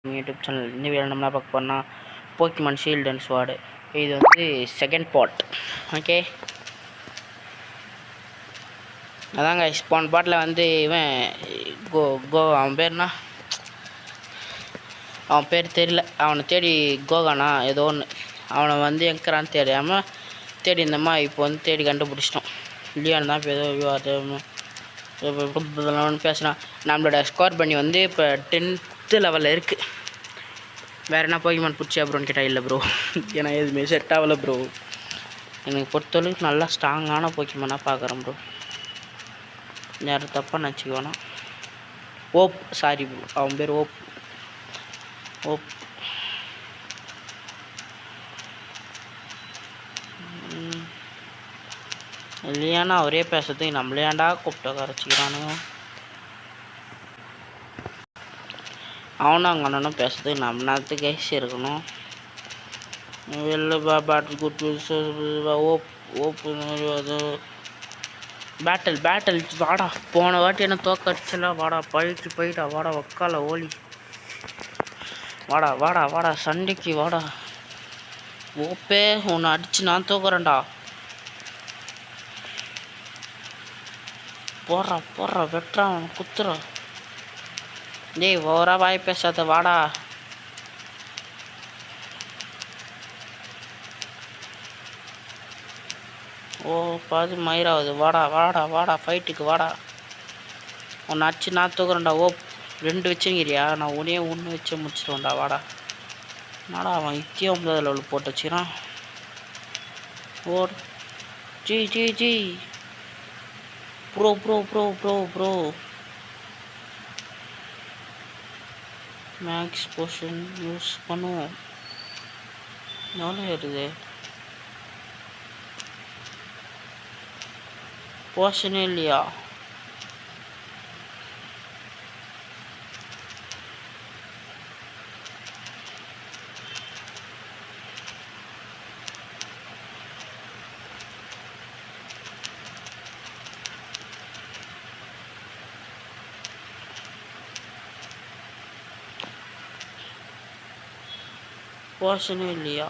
YouTube channel. இந்த video நம்ம பார்க்க போனால் போக்கிமான் ஷீல்டு அண்ட் ஸ்வார்டு. இது வந்து செகண்ட் பார்ட். ஓகே, அதாங்க போன பாட்டில் வந்து இவன் அவன் பேர்னா அவன் பேர் தெரியல. அவனை தேடி கோகானா ஏதோ ஒன்று அவனை வந்து எங்கிறான்னு தெரியாமல் தேடி இருந்தம்மா. இப்போ வந்து தேடி கண்டுபிடிச்சிட்டோம். இல்லையான்னு தான் இப்போ ஏதோ பேசுகிறான். நம்மளோட ஸ்கோர் பண்ணி வந்து இப்போ 10th லெவலில் இருக்குது. வேறு என்ன போக்கிமான் பிடிச்சி ப்ரோன்னு கேட்டால் இல்லை ப்ரோ, ஏன்னா எதுவுமே செட் ஆகலை ப்ரோ. எனக்கு பொறுத்தளவுக்கு நல்லா ஸ்ட்ராங்கான போக்கிமானாக பார்க்குறேன் ப்ரோ. யாரும் தப்பாக நினச்சிக்குவானா. ஓப், சாரி ப்ரோ, அவன் பேர் ஓப். இல்லையானா அவரே பேசுறதுக்கு நம்மளையாண்டா கூப்பிட்டு கரைச்சிக்கிறானுங்க. அவனும் அங்கே அண்ணனும் பேசுறதுக்கு நம்ம நேரத்துக்கு கைஸ் இருக்கணும். வெளில பேட்டில் குட் பேட்டில் வாடா. போன வாட்டி என்ன தோக்கடிச்சலாம். வாடா, போயிட்டா வாடா. ஒக்கால ஓலி வாடா சண்டைக்கு வாடா. ஓப்பே உன்னை அடிச்சு நான் தோக்குறேன்டா. போடுறா வெட்டுறான் குத்துறான். டேய் ஓரா வாய் பேசாத வாடா. ஓ பாது மயிராகுது. வாடா ஃபைட்டுக்கு வாடா. உன்னை அடிச்சு நான் தூக்குறேன்டா. ஓ 2 வச்சுங்கிறியா? நான் ஒன்று வச்சு முடிச்சிடுவேன்டா. வாடா. நாடா அவன் 9 லெவல் போட்டு வச்சுக்கிறான். ஓ ஜி ப்ரோ மேக்ஸ் போஷன் யூஸ் பண்ணுவோம். எவ்வளோ ஏறுது? போஷனே இல்லையா? போஷனே இல்லையா?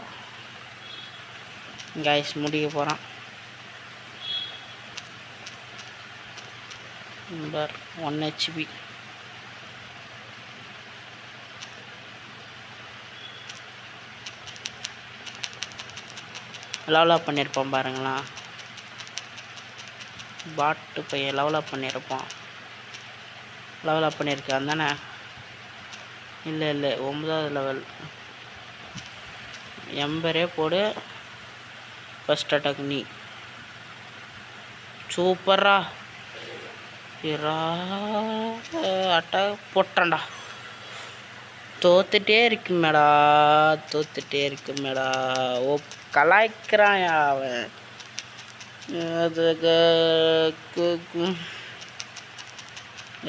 கைஸ் முடிக்க போகிறான். 1 HP. லெவலப் பண்ணியிருப்பான் பாருங்களா. பாட்டு பையன் லெவலப் பண்ணியிருப்பான். லெவலப் பண்ணியிருக்கான் தானே? இல்லை 9வது லெவல். எம்பரே போடு. ஃபஸ்ட் அட்டாக் நீ. சூப்பரா அட்டாக் போட்டான்டா. தோத்துட்டே இருக்கு மேடா. ஓ கலாய்க்கிறான் அவன். அதுக்கு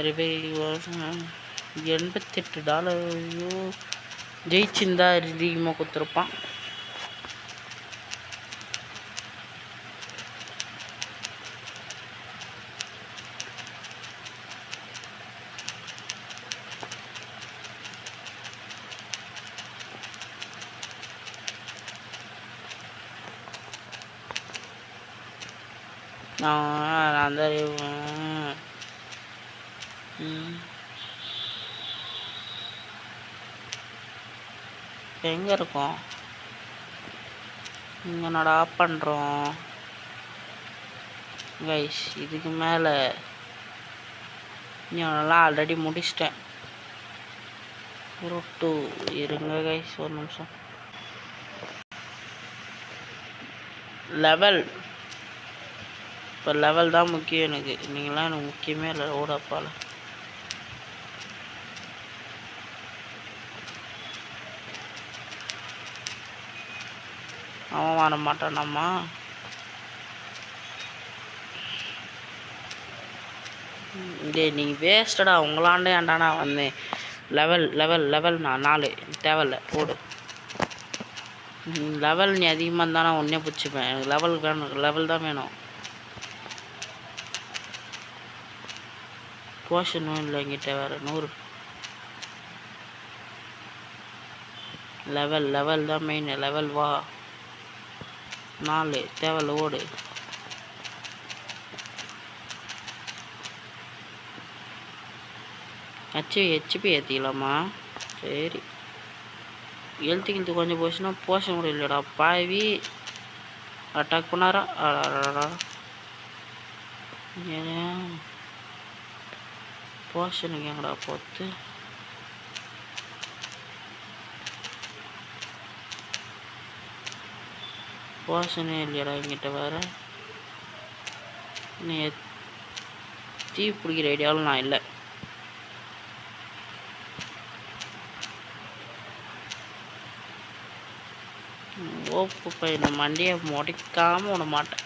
$88 ஜெயிச்சிருந்தா அதிகமாக கொடுத்துருப்பான். நான் தான் எங்கே இருக்கோம்? இங்கே என்னடா பண்ணுறோம் கைஸ்? இதுக்கு மேலே நல்லா ஆல்ரெடி முடிச்சிட்டேன். இருங்க கைஸ், ஒரு நிமிஷம். லெவல் இப்போ லெவல் தான் முக்கியம் எனக்கு. நீங்களாம் எனக்கு முக்கியமே இல்லை. ஓடப்பால அவன் வர மாட்டானாம்மா. டேய் நீங்கள் வேஸ்டடா. உங்களாண்டே ஏன்டானா வந்தேன். லெவல் நான் 4 தேவையில்ல போடு. லெவல் நீ அதிகமாக இருந்தால் நான் ஒன்றே பிடிச்சிப்பேன். எனக்கு லெவல் வேணும். லெவல் தான் வேணும். போஷனும் இல்லை எங்கிட்ட. வேறு 100 லெவல் தான் மெயின். லெவல் வா 4 தேவல் ஓடு. ஹெச்பி ஏற்றிக்கலாமா? சரி, எழுத்துக்கிட்டு கொஞ்சம் போச்சுன்னா போஷன் கூட இல்லைடா பாவி. அட்டாக் பண்ணாரா? போஷனுக்கு எங்கடா போத்து? போஷனே இல்லையடா எங்கிட்ட வேற. நீ தீ பிடிக்கிற ஐடியாவில் நான் இல்லை. ஓப்பு பையனை மண்டியை முடிக்காமல் விட மாட்டேன்.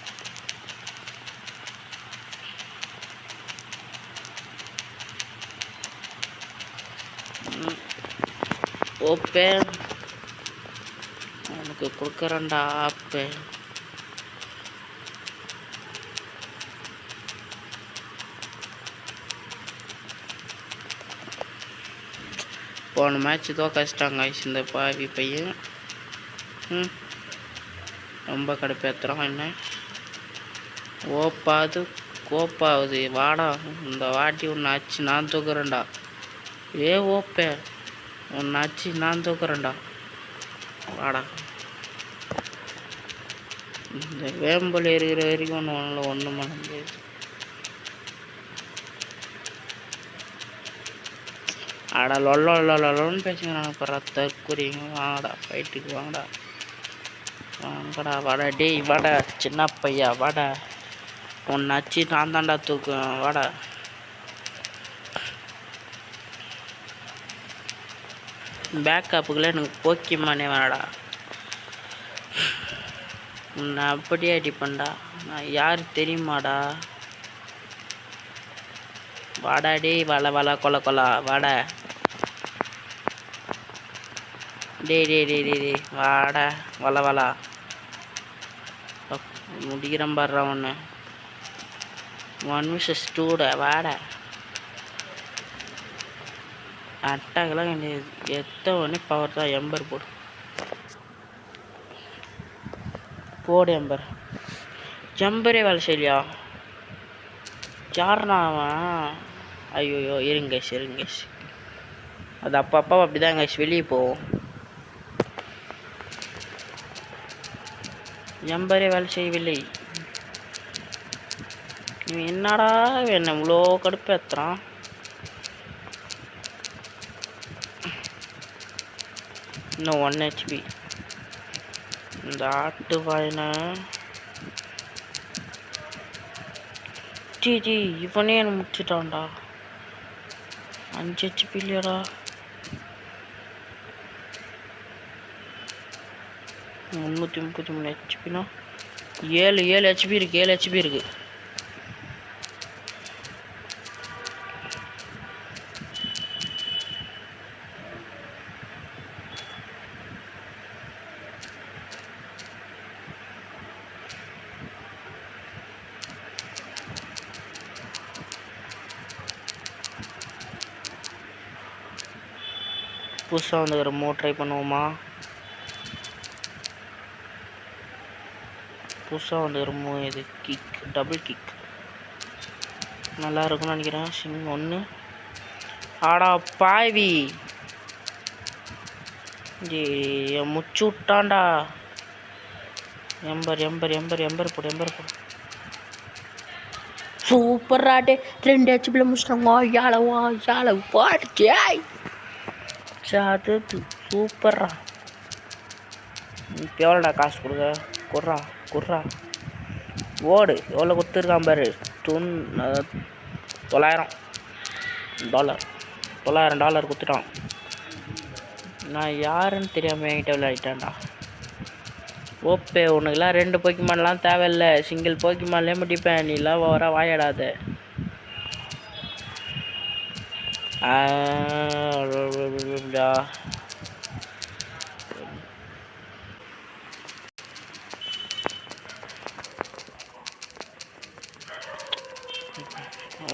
ஓப்பே உனக்கு கொடுக்குறேன்டா ஆப்பே. போன மேட்ச் கஷ்டங்க இந்த பாவி பையன். ரொம்ப கடுப்பேற்றுறான் என்ன. ஓப்பாது கோப்பாகுது. வாடா இந்த வாட்டி ஒன்று ஆச்சு நான் தூக்குறேன்டா. ஓப்பே ஒன்று ஆச்சு நான் தூக்குறேன்டா. வாடா இந்த வேம்பல் இருக்கிற வரைக்கும் ஒன்றும் பண்ண முடியாது. ஆடா லொல்லொன்னு பேசுங்க. நான் இப்போ தற்கொலைங்க. வாங்கடா ஃபைட்டுக்கு வாங்கடா வாடா. டேய் வாடா சின்ன பையா வாடா. ஒன்னாச்சு நான் தாண்டா தூக்குவேன் வாடா. பேக்கப்புக்குள்ள எனக்கு போக்கிமானே வேணாடா. நான் அப்படியே அடிப்பேன்டா. நான் யார் தெரியுமாடா? வாடா டேய் வள கொல வாடா. டேய் வாடா வள முடிக்கிறேன் பாடுறா ஒன்று. 1 vs 2 வாடா. அட்டாக்கெல்லாம் எத்த ஒன்று பவர் தான். எம்பர் போடு எம்பர். ஜம்பரே வேலை செய்யலையா? யாருண்ணா அவன்? ஐயோ இருங்க அது அப்போ அப்படிதான் கைஸ் வெளியே போவோம். ஜம்பரே வேலை செய்யவில்லை. என்னடா என்ன இவ்வளோ கடுப்பேற்றுறான்? இன்னும் 1 HP. இந்த ஆட்டு வாயினை ஜி இவனே என்ன முடிச்சிட்டான்டா. 5 HP இல்லையாடா? 333 HPனா 7 HP இருக்கு. 7 HP இருக்கு. புதுசாக வந்துக்கிற ட்ரை பண்ணுவோமா? புதுசாக வந்துக்கிற இது கிக், டபுள் கிக் நல்லா இருக்கும்னு நினைக்கிறேன். சிங் 1. ஆடா பாவி முச்சு விட்டான்டா. எம்பர் போடு. சூப்பர் ராட்டே 2 HPல முடிச்சிட்டாங்க. யாழ பாடுச்சு. அது சூப்பர்ரா. இப்போ எவ்வளோடா காசு கொடுங்க? குர்ரா ஓடு. எவ்வளோ கொடுத்துருக்கான் பாரு. $900 கொடுத்துட்டான். நான் யாருன்னு தெரியாமல் என்கிட்ட விளையாடிட்டான்டா. ஓப்பே உனக்குலாம் 2 போக்கிமான்லாம் தேவையில்லை. சிங்கிள் போக்கிமான்லேயே முடிப்பேன். நீலாம் ஓவரா வாயாடாத.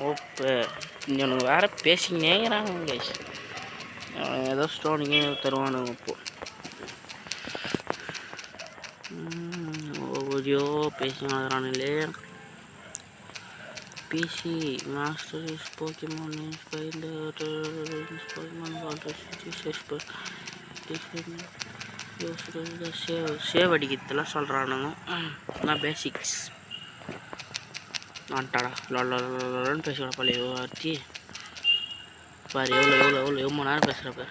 ஓப்பே இவனுக்கு வேறு பேசிக்கினேங்கிறாங்க. ஏதோ ஸ்டோனிங்கே தருவானுங்க. இப்போ ஐயோ பேசி வளரானுங்களே. PC master is Pokemon is பை இந்த போக்கிமான் சேவ் அடிக்கிறதுலாம் சொல்கிறானுங்க. நான் பேசிக்ஸ் ஆண்டாடா லொன்னு பேசுகிற பழைய ஆர்த்தி பாரு. எவ்வளோ நேரம் பேசுகிறப்ப.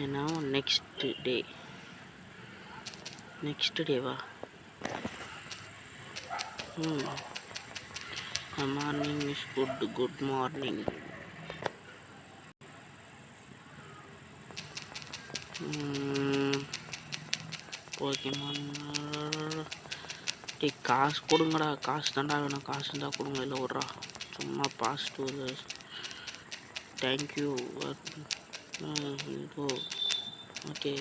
ஏன்னா நெக்ஸ்ட் டேவா? Morning is good morning. Pokemon டே காசு கொடுங்கடா. காசு தாண்டா வேணும். காசு இருந்தால் கொடுங்க. இல்லை விட்றா சும்மா பாஸ் டூ thank you. Okay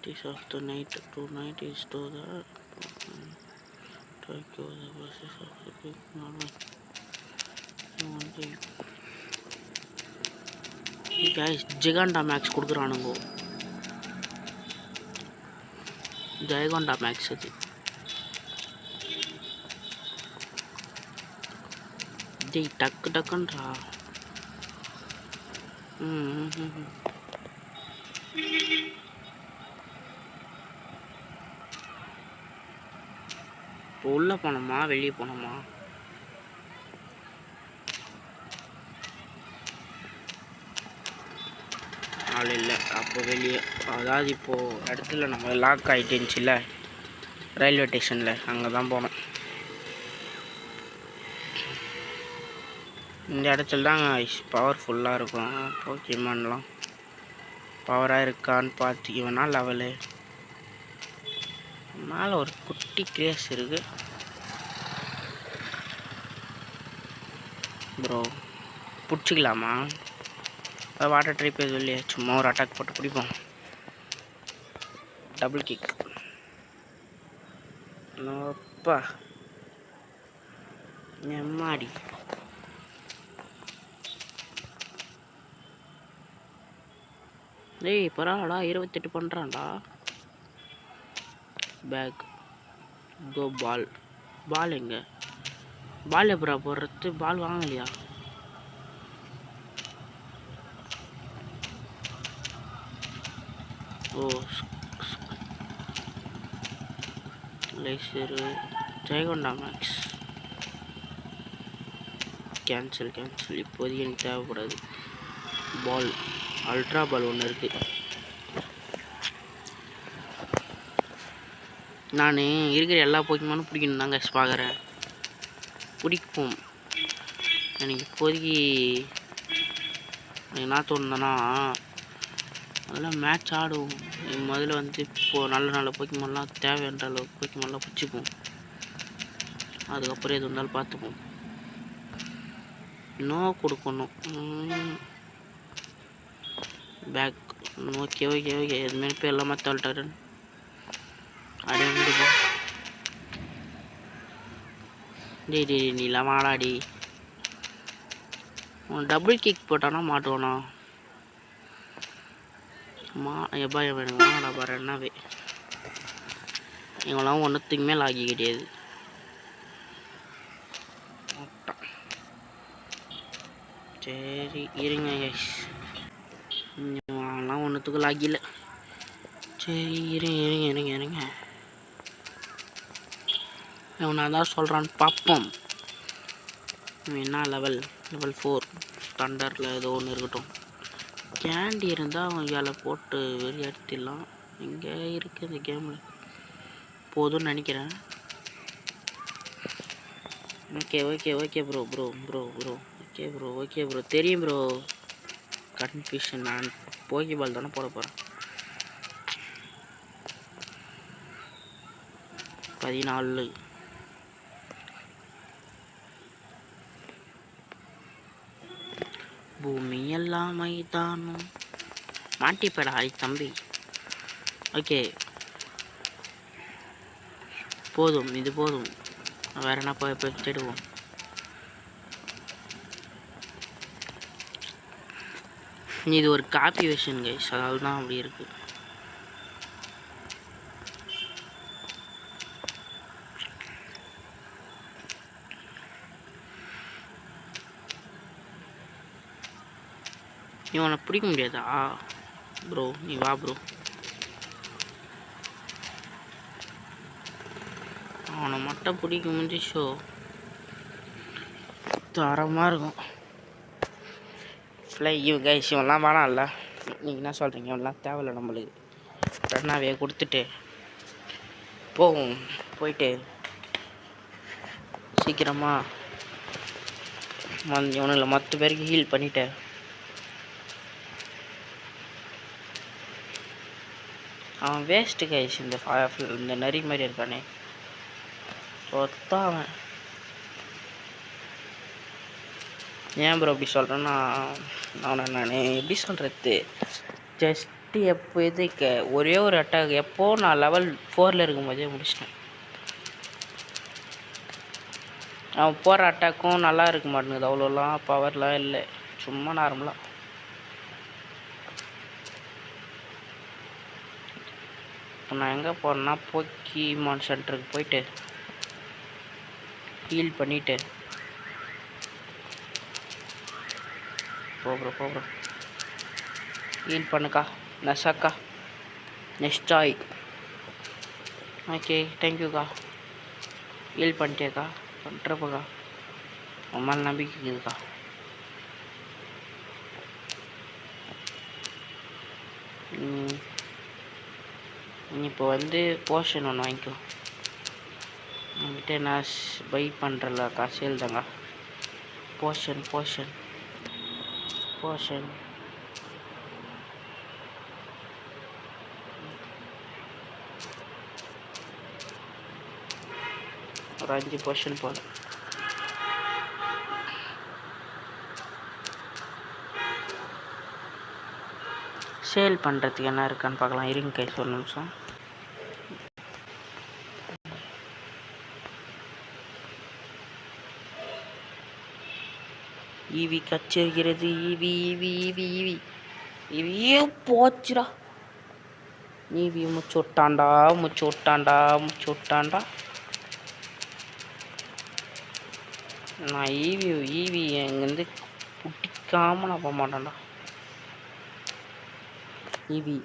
this of the night tonight is to the Tokyo the buses of the big normal guys Giganta Max கொடுக்குறானுங்க. Giganta Max அது டேய் டக்குன்றா. இப்போ உள்ளே போனோமா வெளியே போனோமா? ஆள் இல்லை. அப்போ வெளியே, அதாவது இப்போது இடத்துல நம்ம லாக் ஆகிட்டுருந்துச்சுல்ல ரயில்வே ஸ்டேஷனில், அங்கே தான் போனோம். இந்த இடத்துல தான் பவர்ஃபுல்லாக இருக்கும். போக்கிமான்லாம் பவராக இருக்கான்னு பார்த்துக்குவேன்னா லெவலு மேலே ஒரு குட்டி கிரேஸ் இருக்கு ப்ரோ. பிடிச்சிக்கலாமா? வாட்டர் ட்ரிப் எதுவும் இல்லையா? சும்மா ஒரு அட்டாக் போட்டு பிடிப்போம். Double kick. அப்பா எம்மாடி. டேய் பரவாயில்லடா 28 பண்ணுறான்டா. பேக் கோ பால் எங்க? பால் எப்படா போடுறது? பால் வாங்கலையா? ஓ லேசரு ஜெயகொண்டா மேக்ஸ் கேன்சல். இப்போதைக்கு எனக்கு தேவைப்படாது. பால் அல்ட்ரா பால் ஒன்று இருக்குது. நான் இருக்கிற எல்லா போக்கிமானும் பிடிக்கணும் தாங்க பார்க்குறேன். பிடிப்போம். எனக்கு இப்போதைக்கு என்ன தோணுதுன்னா அதெல்லாம் மேட்ச் ஆடுவோம். முதல்ல வந்து இப்போது நல்ல போக்கிமான்லாம் தேவைன்ற அளவுக்கு போக்கிமான்லாம் பிடிச்சிப்போம். அதுக்கப்புறம் எது இருந்தாலும் பார்த்துப்போம். நோ கொடுக்கணும். பேக் ஓகே எதுமாரி இப்போ எல்லாமே தள்ளிட்டாரு. அடி வந்துடுப்பா. டே நீலாம் மாடாடி. டபுள் கிக் போட்டானா மாட்டுவானா? எப்பாயம் வேணுங்க. நான் பாரு என்னவே இவங்களாம் ஒன்றுத்துக்கு மேலே ஆகி கிடையாது. சரி இருங்க கைஸ், இவங்களாம் ஒன்றுத்துக்கு லாகில. சரி இருங்க இவன் நான் தான் சொல்கிறான்னு பார்ப்போம். என்ன லெவல் 4 தண்டரில் ஏதோ ஒன்று இருக்கட்டும். கேண்டி இருந்தால் அவன் இலை போட்டு வெளியேற்றிடலாம். இங்கே இருக்குது இந்த கேமில் போதும்னு நினைக்கிறேன். ஓகே ப்ரோ ஓகே ப்ரோ தெரியும் ப்ரோ. கன்ஃபியூஷன். நான் போக்கி பால் தானே போட போகிறேன். 14 பூமி எல்லாம் மைதானும் மாட்டிப்படா தம்பி. ஓகே போதும், இது போதும். வேற என்ன போய் தேடுவோம். இது ஒரு காப்பி வெர்ஷன் கைஸ், அதால தான் அப்படி இருக்குது. இவனை பிடிக்க முடியாதா ப்ரோ? நீ வா ப்ரோ, அவனை மட்டும் பிடிக்க முடிஞ்சோ தரமாக இருக்கும். இவன் கைஸ் இவன்லாம் வேணாம்ல, நீங்கள் என்ன சொல்கிறீங்க? இவன்லாம் தேவையில்லை நம்மளுக்கு. ரன்னாவே கொடுத்துட்டு போகும், போயிட்டு சீக்கிரமாக இவனுங்களை மற்ற பேருக்கு ஹீல் பண்ணிவிட்டு அவன் வேஸ்ட்டு கைஸ். இந்த நரி மாதிரி இருக்கானே சொத்தான் அவன். ஏன் ப்ரோ அப்படி சொல்கிறேன்னா, அவனை நான் எப்படி சொல்கிறது, ஜஸ்ட்டு எப்போ இதுக்கு ஒரே ஒரு அட்டாக் எப்போ நான் லெவல் 4 இருக்கும்போதே முடிச்சிட்டேன். அவன் போகிற அட்டாக்கும் நல்லா இருக்க மாட்டேங்குது, அவ்வளோலாம் பவர்லாம் இல்லை, சும்மா நார்மலாக. இப்போ நான் எங்கே போகிறேன்னா போக்கிமான் சென்டருக்கு போயிட்டு ஹீல் பண்ணிவிட்டு போகிறோம் ஹீல் பண்ணுக்கா நெசாக்கா நெஸ்டாய். ஓகே தேங்க்யூக்கா, ஹீல் பண்ணிட்டேக்கா, பண்ணுறப்பக்கா ரொம்ப நம்பிக்கை இருக்குதுக்கா. இப்போ வந்து போர்ஷன் ஒன்று வாங்கிக்கோ, என்கிட்ட நான் பை பண்ணுறல காசு எழுதாங்க. போர்ஷன் ஒரு 5 போர்ஷன் போல. சேல் பண்ணுறதுக்கு என்ன இருக்கான்னு பார்க்கலாம். இருங்க கைஸ் ஒரு நிமிஷம். ஈவி கச்சிருக்கிறது, ஈவியே போச்சுடா. ஈவி முச்சு விட்டான்டா. நான் ஈவி எங்கேருந்து பிடிக்காம நான் போக மாட்டேன்டா. ஈவி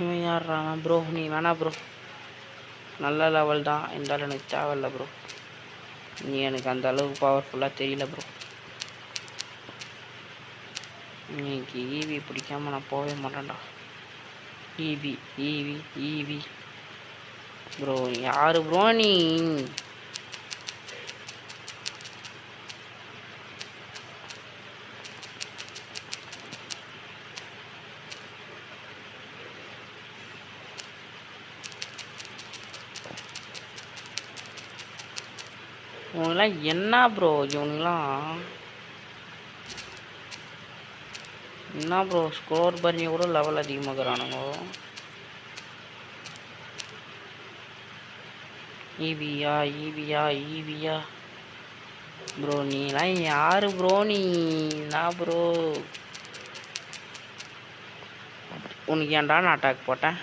இவன் யார்றாங்க ப்ரோ? நீ வேணா ப்ரோ, நல்ல லெவல் தான், இருந்தாலும் எனக்கு தேவையில்ல ப்ரோ. நீ எனக்கு அந்த அளவுக்கு பவர்ஃபுல்லாக தெரியல ப்ரோ. இன்னைக்கு ஈவி பிடிக்காம நான் போகவே மாட்டேன்டா. ஈவி ப்ரோ, யாரு ப்ரோ நீ? இவங்கெல்லாம் என்ன ப்ரோ? என்ன ப்ரோ ஸ்கோர் பண்ணி கூட லெவல் அதிகமாகறானுங்க. ஈவியா ப்ரோ, நீலாம் யாரு ப்ரோ? நீ என்ன ப்ரோ? உனக்கு ஏன்டா நான் அட்டாக் போட்டேன்?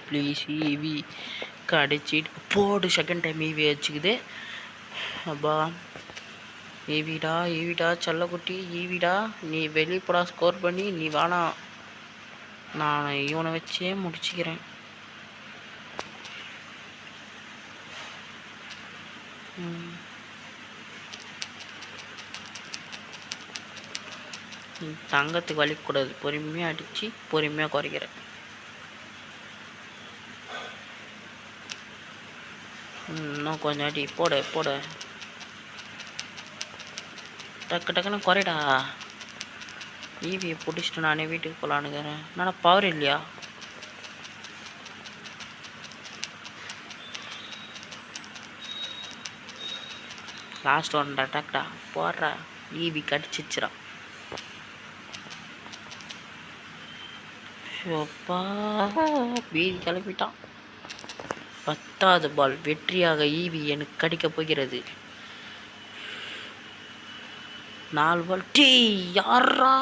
ப்ளீஸ் ஈவி கடிச்சிட்டு போடு. செகண்ட் டைம் ஈவி வச்சுக்குது. அப்பா ஈவிடா செல்லக்குட்டி, ஈவிடா நீ வெளிப்படா, ஸ்கோர் பண்ணி நீ வேணா, நான் இவனை வச்சே முடிச்சுக்கிறேன். தங்கத்துக்கு வலிக்கூடாது, பொறுமையாக அடித்து பொறுமையாக குறைக்கிறேன். இன்னும் கொஞ்சம் அடி போட டக்குன்னு குறைடா. ஈவியை பிடிச்சிட்டு நானே வீட்டுக்கு போகலான்னுக்கிறேன். ஆனால் பவர் இல்லையா? லாஸ்ட் ஒன் அட்டாக்டா போடுறா. ஈவி கடிச்சிச்சுரா. அப்பா வீதி கிளப்பிட்டான். 10வது பால் வெற்றியாக ஈவி எனக்கு கடிக்க போகிறது. 4 பால். டீ யாரா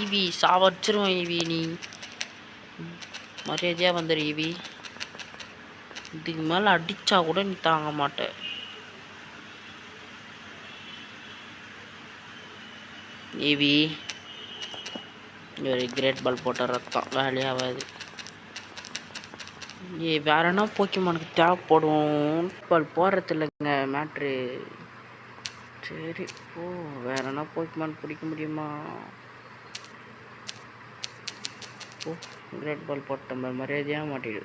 ஈவி சாவச்சிருவோம். ஈவி நீ மரியாதையாக வந்துடு ஈவி. இதுக்கு மேலே அடித்தா கூட நீ தாங்க மாட்ட. ஈவி ஒரு கிரேட் பால் போட்ட ரத்தம் வேலையாகாது. வேற என்ன போக்கிமானுக்கு தேவைப்படும். பால் போடுறது இல்லைங்க மேட்ரு. சரி ஓ வேற என்ன போக்கிமான் பிடிக்க முடியுமா? ஓ கிரேட் பால் போட்ட மரியாதையாக மாட்டிடு.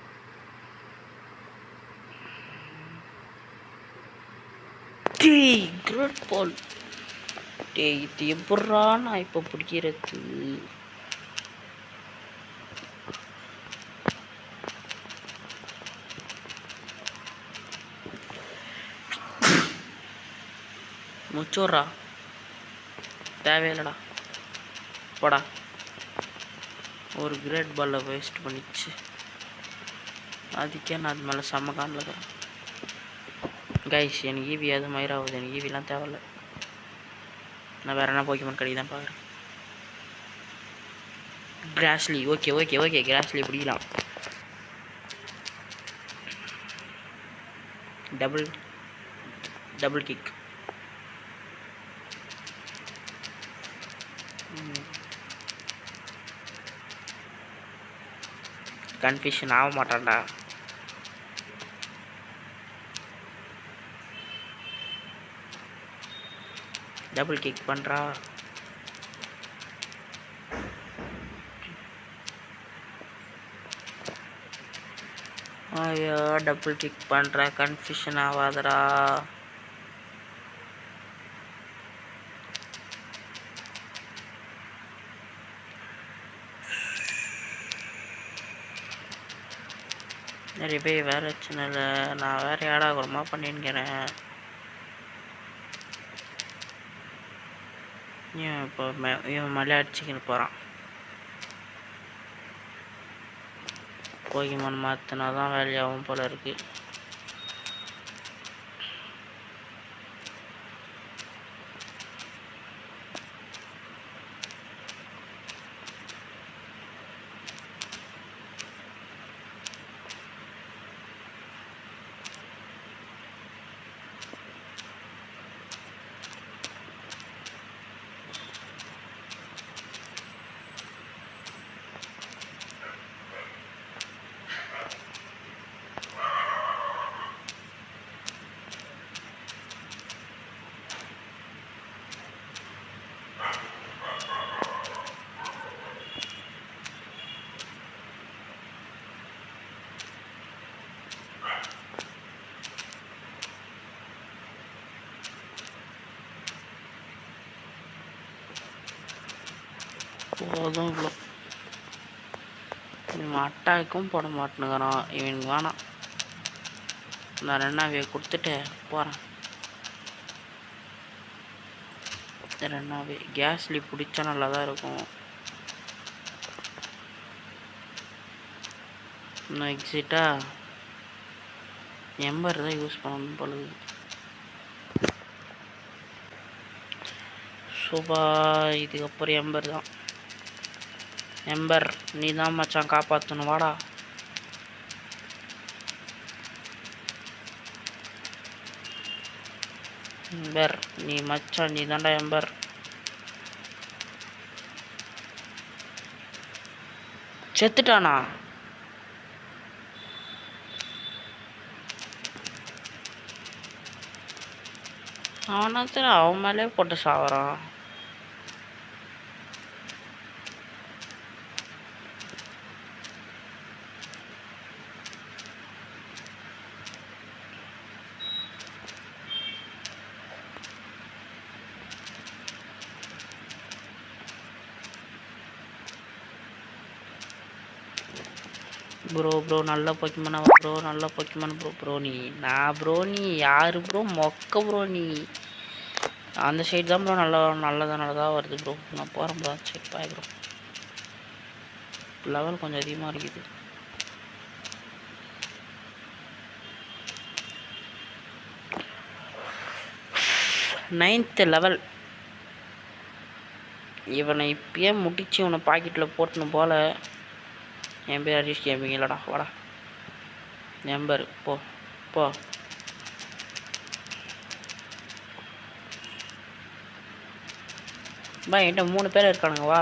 கிரேட் பால். இது எப்படா நான் இப்போ பிடிக்கிறது? முச்சோர்றா தேவையில்லடா போடா. ஒரு கிரேட் பாலில் வேஸ்ட் பண்ணிச்சு. அதுக்கே நான் அது மேலே செம்ம காணில் இருக்கிறேன். கைஸ் எனக்கு ஈவி அது மயிராகுது. எனக்கு ஈவிலாம் தேவையில்ல. நான் வேறு என்ன போக்கிமான் கடைக்கு தான் பார்க்குறேன். கிராஸ்லி. ஓகே ஓகே ஓகே கிராஸ்லி பிடிக்கலாம். Double kick. கன்ஃபியூஷன் ஆக மாட்டான்டா. டபுள் கிக் பண்ணுறா. ஐயோ டபுள் கிக் பண்ணுறா. கன்ஃபியூஷன் ஆகாதடா. நிறைய பேர் வேறு சின்ன நான் வேறு ஏடாகுறமா பண்ணின்னுக்கிறேன். இப்போ இவன் மலை அடிச்சுக்கின்னு போகிறான். போக்கிமான் மாற்றினா தான் வேலையாகும் போல இருக்கு. போதும் இவ்வளோ. இவன் அட்டாக்கும் போட மாட்டேனுங்கிறான். இவனுக்கு வேணாம். நான் ரெண்டாவே கொடுத்துட்டு போகிறேன். ரெண்டாவே கேஸ்லி பிடிச்சா நல்லா தான் இருக்கும். இன்னும் எக்ஸிட்டாக எம்பர் தான் யூஸ் பண்ணணும் போலுது. சூப்பா இதுக்கப்புறம் எம்பர் தான். எம்பர் நீ தான் மச்சான் காப்பாற்றணும் வாடா. எம்பர் நீ மச்சான் நீ தாண்டா எம்பர். செத்துட்டானா? அவன் மேலே போட்டு சாவறான். ப்ரோ நல்ல போக்கிமானா ப்ரோ. நல்ல போக்கிமான் ப்ரோ. நீ நான் ப்ரோ. நீ யாரு ப்ரோ? மொக்க ப்ரோ. நீ அந்த சைடு தான் ப்ரோ நல்லதாக வருது ப்ரோ. நான் போகிறேன் bro. Check bye bro. Level கொஞ்சம் அதிகமாக இருக்குது. Ninth level. இவனை இப்பயே முடிச்சு இவனை பாக்கெட்டில் போட்டணும் போல். என் பேர் ஹரிஷ் கேமிங் இல்லைடா. வாடா நம்பர் போ போ. பா என்கிட்ட 3 பேர் இருக்கானுங்க. வா.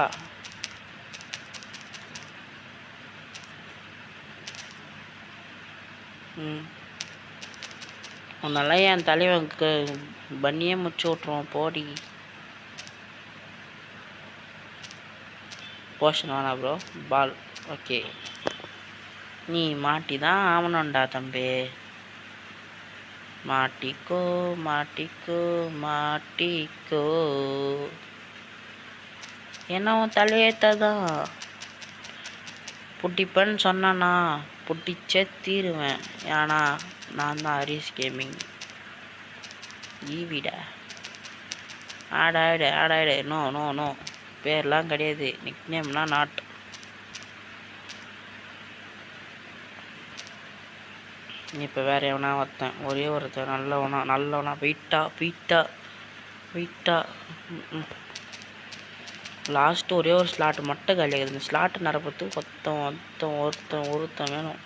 உன்னெல்லாம் என் தலைவனுக்கு பண்ணியே முடிச்சு விட்ருவோம். போடி. போஷன் வேணா ப்ரோ. பால். ஓகே. நீ மாட்டி தான் ஆகணும்டா தம்பி. மாட்டிக்கோ மாட்டிக்கோ மாட்டிக்கோ. என்ன உன் தலையேத்தான் புட்டிப்பேன்னு சொன்னானா புட்டிச்சே தீருவேன். ஏன்னா நான் தான் ஹரிஷ் கேமிங். ஈவிடா. ஆடாயிடு ஆடாயிடு. No no no. பேர்லாம் கிடையாது. நிக் நேம்னா நாட். இப்போ வேறு எவனா ஒருத்தன். ஒரே ஒருத்தன் நல்லவனா வெயிட்டா. லாஸ்ட்டு ஒரே ஒரு ஸ்லாட்டு மட்டும் காலியாகுது. இந்த ஸ்லாட்டு நிரப்பத்துக்கு ஒருத்தன் வேணும்.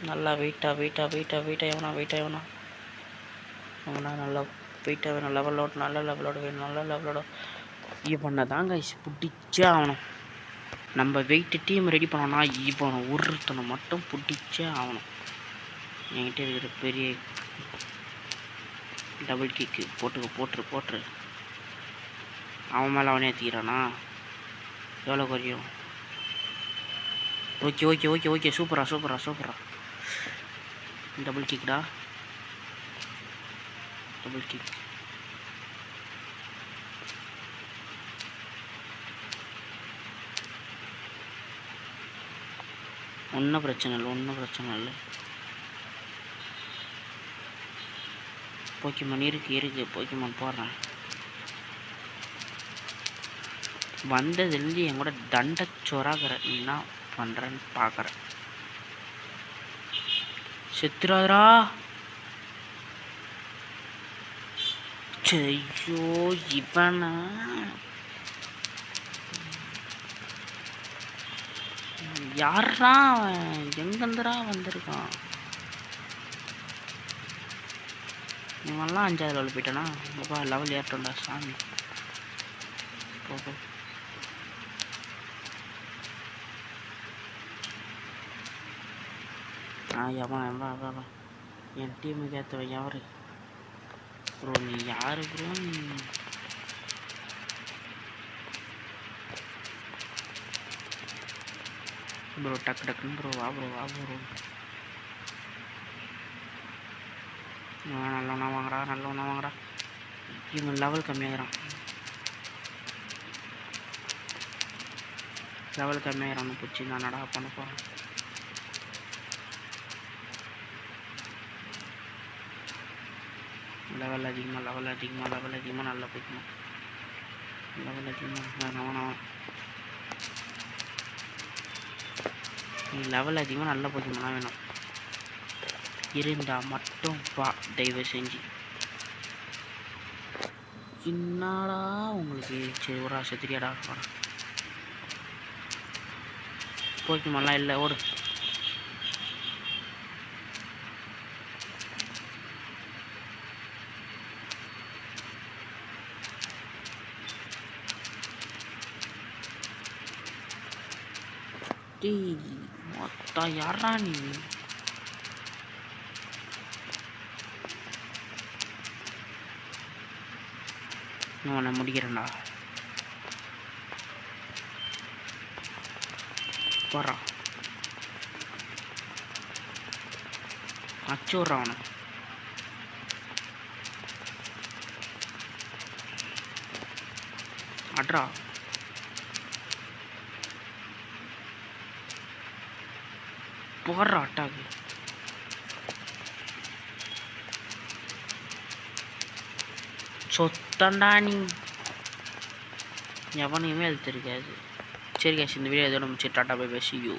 நல்லா வெயிட்டா எவனா நல்லா வெயிட்டாக வேணும். நல்ல லெவலோடு வேணும். இவனை தாங்க பிடிச்சே ஆகணும். நம்ம வெயிட்டு டீம் ரெடி பண்ணோன்னா இவனை ஒருத்தனை மட்டும் பிடிச்சே ஆகணும். என்கிட்ட இருக்கிற பெரிய டபுள் கிக்கு போட்டுரு. அவன் மேலே அவனே ஏற்றிக்கிறானா? எவ்வளோ குறையும்? ஓகே. சூப்பரா. டபுள் கிக்டா. Double kick. ஒன்றும் பிரச்சனை இல்லை. போக்கிமான் இருக்கு. போக்கிமான் போடுறேன். வந்ததுலேருந்து என் கூட தண்டச்சோறாகிற. நீ என்ன பண்ணுறேன்னு பார்க்குறேன். செத்துறாதரா. ஐயோ இவனா யாரா எங்கேருந்துடா வந்திருக்கான்? இவன்லாம் 5வது லெவல் போயிட்டானா? அப்பா லெவல் ஏற்றோண்டா சாமி. போகும். எவன் என் டீமுக்கு ஏற்றவன் யாரு ப்ரோ? நீ யாரு ப்ரோ? ப்ரோ டக்குன்னு ப்ரோ வா ப்ரோ. நல்லவனா வாங்கடா. இவன் லெவல் கம்மியாகிறான். பிடிச்சி நான் நடா பண்ண போகிறேன். லெவல் அதிகமாக நல்லா போய்க்கணும். லெவல் அதிகமாக லெவல் அதிகமாக நல்லா போய்க்கணும்னா வேணும். இருந்தால் மட்டும் வா தயவு செஞ்சு. என்னடா உங்களுக்கு சரி ஒரு ஆசை தெரியாடா. போய்க்குமாலாம் இல்லை. ஓடு. மொத்தம் யாரா நீ? நான் முடிக்கிறேன்டா. போறா அச்சு விட்றான் அவனை. அட்ரா. போடுறா அட்டாக்கு. சொத்தண்டா நீ எவனையுமே எழுத்திருக்காது. சரி கேஷ், இந்த வீடியோ எதோ முடிச்சு டாட்டா பை பை see you.